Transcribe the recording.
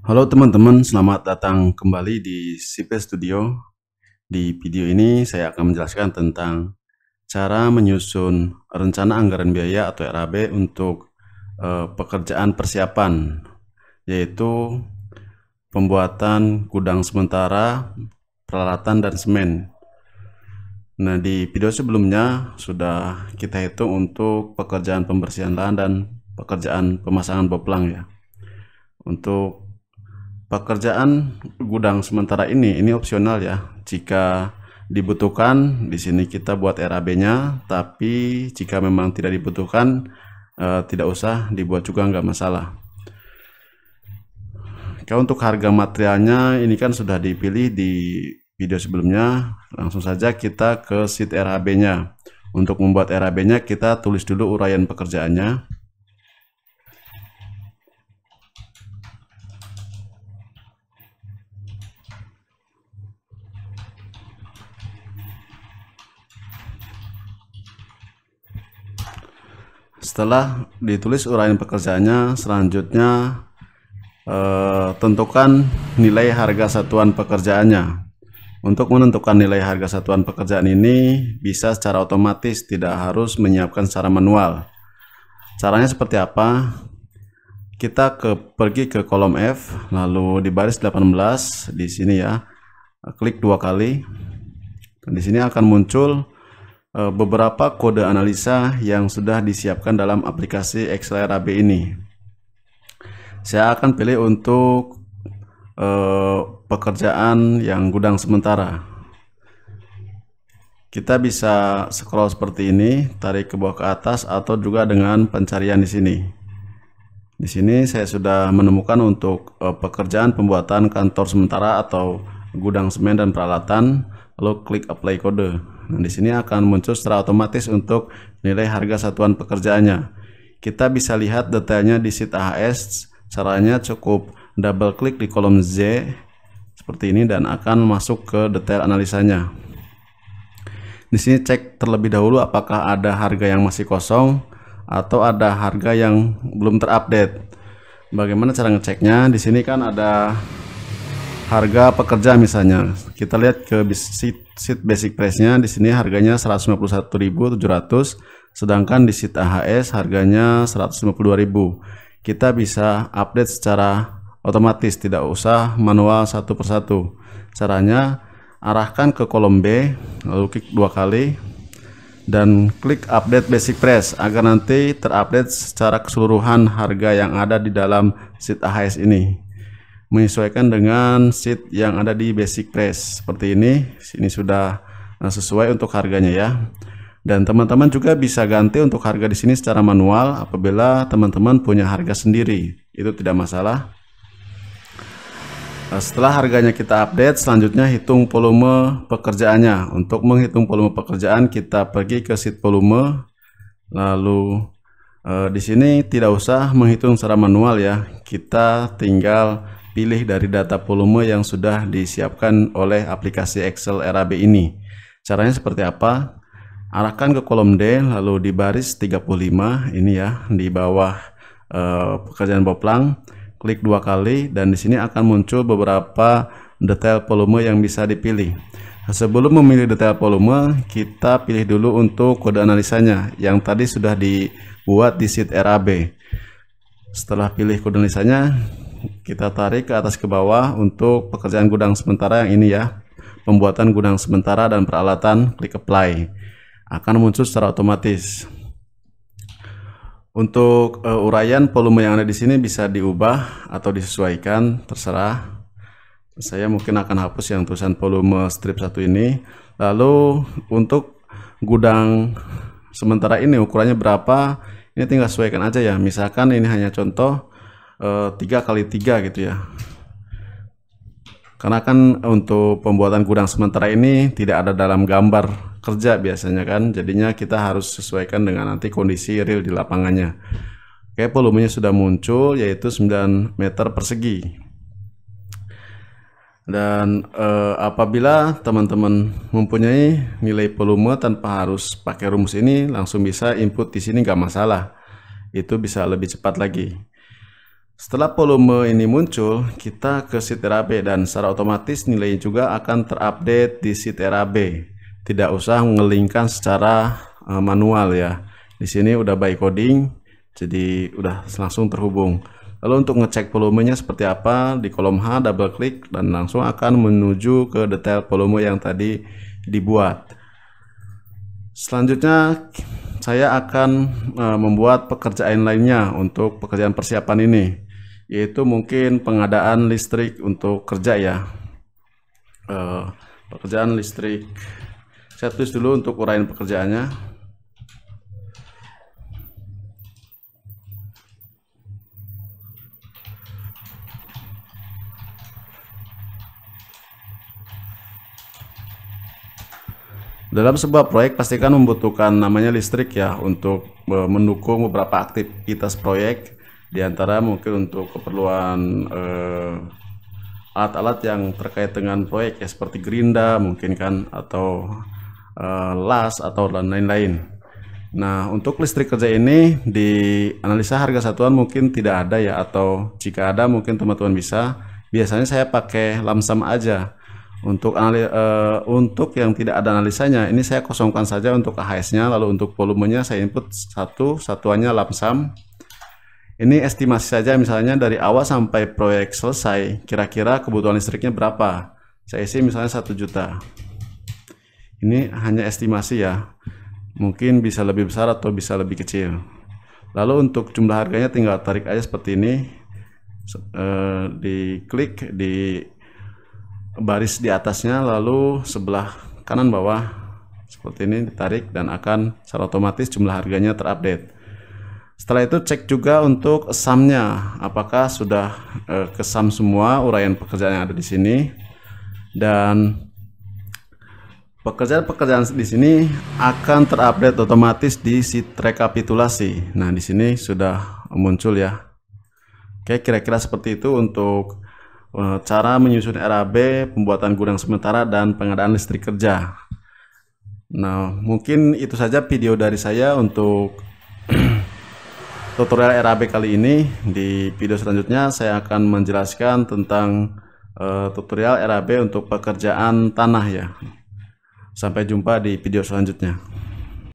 Halo teman-teman, selamat datang kembali di CP Studio. Di video ini saya akan menjelaskan tentang cara menyusun rencana anggaran biaya atau RAB untuk pekerjaan persiapan, yaitu pembuatan gudang sementara, peralatan, dan semen. Nah, di video sebelumnya sudah kita hitung untuk pekerjaan pembersihan lahan dan pekerjaan pemasangan boplang ya. Untuk pekerjaan gudang sementara ini opsional ya. Jika dibutuhkan, di sini kita buat RAB-nya, tapi jika memang tidak dibutuhkan, tidak usah dibuat juga, nggak masalah. Kalau untuk harga materialnya ini kan sudah dipilih di video sebelumnya, langsung saja kita ke sheet RAB-nya. Untuk membuat RAB-nya kita tulis dulu uraian pekerjaannya. Setelah ditulis uraian pekerjaannya, selanjutnya tentukan nilai harga satuan pekerjaannya. Untuk menentukan nilai harga satuan pekerjaan ini bisa secara otomatis, tidak harus menyiapkan secara manual. Caranya seperti apa? Kita pergi ke kolom F, lalu di baris 18 di sini ya, klik 2 kali. Di sini akan muncul beberapa kode analisa yang sudah disiapkan dalam aplikasi Excel RAB ini. Saya akan pilih untuk pekerjaan yang gudang sementara. Kita bisa scroll seperti ini, tarik ke bawah ke atas, atau juga dengan pencarian di sini. Di sini saya sudah menemukan untuk pekerjaan pembuatan kantor sementara atau gudang semen dan peralatan, lalu klik apply kode. Nah, di sini akan muncul secara otomatis untuk nilai harga satuan pekerjaannya. Kita bisa lihat detailnya di sheet AHS. Caranya cukup double klik di kolom Z seperti ini dan akan masuk ke detail analisanya. Di sini cek terlebih dahulu apakah ada harga yang masih kosong atau ada harga yang belum terupdate. Bagaimana cara ngeceknya? Di sini kan ada harga pekerja misalnya. Kita lihat ke sheet basic price-nya. Di sini harganya 151.700, sedangkan di sheet AHS harganya 152.000. Kita bisa update secara otomatis, tidak usah manual satu persatu. Caranya arahkan ke kolom B, lalu klik 2 kali dan klik update basic price agar nanti terupdate secara keseluruhan harga yang ada di dalam sheet AHS ini, menyesuaikan dengan sheet yang ada di basic price seperti ini. Sini sudah sesuai untuk harganya ya. Dan teman-teman juga bisa ganti untuk harga di sini secara manual apabila teman-teman punya harga sendiri, itu tidak masalah. Setelah harganya kita update, selanjutnya hitung volume pekerjaannya. Untuk menghitung volume pekerjaan, kita pergi ke sheet volume, lalu di sini tidak usah menghitung secara manual ya. Kita tinggal pilih dari data volume yang sudah disiapkan oleh aplikasi Excel RAB ini. Caranya seperti apa? Arahkan ke kolom D, lalu di baris 35 ini ya, di bawah pekerjaan boplang, klik 2 kali dan di sini akan muncul beberapa detail volume yang bisa dipilih. Sebelum memilih detail volume, kita pilih dulu untuk kode analisanya yang tadi sudah dibuat di sheet RAB. Setelah pilih kode analisanya, kita tarik ke atas ke bawah untuk pekerjaan gudang sementara yang ini ya, pembuatan gudang sementara dan peralatan, klik apply. Akan muncul secara otomatis. Untuk uraian volume yang ada di sini bisa diubah atau disesuaikan, terserah. Saya mungkin akan hapus yang tulisan volume strip 1 ini. Lalu untuk gudang sementara ini ukurannya berapa? Ini tinggal sesuaikan aja ya. Misalkan ini hanya contoh 3x3 gitu ya. Karena kan untuk pembuatan gudang sementara ini tidak ada dalam gambar kerja biasanya kan, jadinya kita harus sesuaikan dengan nanti kondisi real di lapangannya. Oke, volumenya sudah muncul yaitu 9 meter persegi. Dan apabila teman-teman mempunyai nilai volume tanpa harus pakai rumus ini, langsung bisa input di sini, nggak masalah. Itu bisa lebih cepat lagi. Setelah volume ini muncul, kita ke sheet RAB dan secara otomatis nilainya juga akan terupdate di sheet RAB. Tidak usah mengelingkan secara manual ya. Di sini udah by coding, jadi udah langsung terhubung. Lalu untuk ngecek volumenya seperti apa, di kolom H double klik dan langsung akan menuju ke detail volume yang tadi dibuat. Selanjutnya saya akan membuat pekerjaan lainnya untuk pekerjaan persiapan ini, yaitu mungkin pengadaan listrik untuk kerja ya. Pekerjaan listrik, saya tulis dulu untuk uraian pekerjaannya. Dalam sebuah proyek pastikan membutuhkan namanya listrik ya untuk mendukung beberapa aktivitas proyek, diantara mungkin untuk keperluan alat-alat yang terkait dengan proyek ya, seperti gerinda mungkin kan, atau las atau lain-lain. Nah, untuk listrik kerja ini di analisa harga satuan mungkin tidak ada ya, atau jika ada mungkin teman-teman bisa. Biasanya saya pakai lamsam aja. Untuk yang tidak ada analisanya, ini saya kosongkan saja untuk AHS-nya, lalu untuk volumenya saya input satuannya lamsam. Ini estimasi saja, misalnya dari awal sampai proyek selesai, kira-kira kebutuhan listriknya berapa. Saya isi misalnya 1 juta. Ini hanya estimasi ya, mungkin bisa lebih besar atau bisa lebih kecil. Lalu untuk jumlah harganya tinggal tarik aja seperti ini, diklik di baris di atasnya, lalu sebelah kanan bawah seperti ini ditarik dan akan secara otomatis jumlah harganya terupdate. Setelah itu cek juga untuk sumnya, apakah sudah kesum semua uraian pekerjaan yang ada di sini, dan pekerjaan-pekerjaan di sini akan terupdate otomatis di sheet rekapitulasi. Nah, di sini sudah muncul ya. Oke, kira-kira seperti itu untuk cara menyusun RAB, pembuatan gudang sementara, dan pengadaan listrik kerja. Nah, mungkin itu saja video dari saya untuk tutorial RAB kali ini. Di video selanjutnya saya akan menjelaskan tentang tutorial RAB untuk pekerjaan tanah ya. Sampai jumpa di video selanjutnya.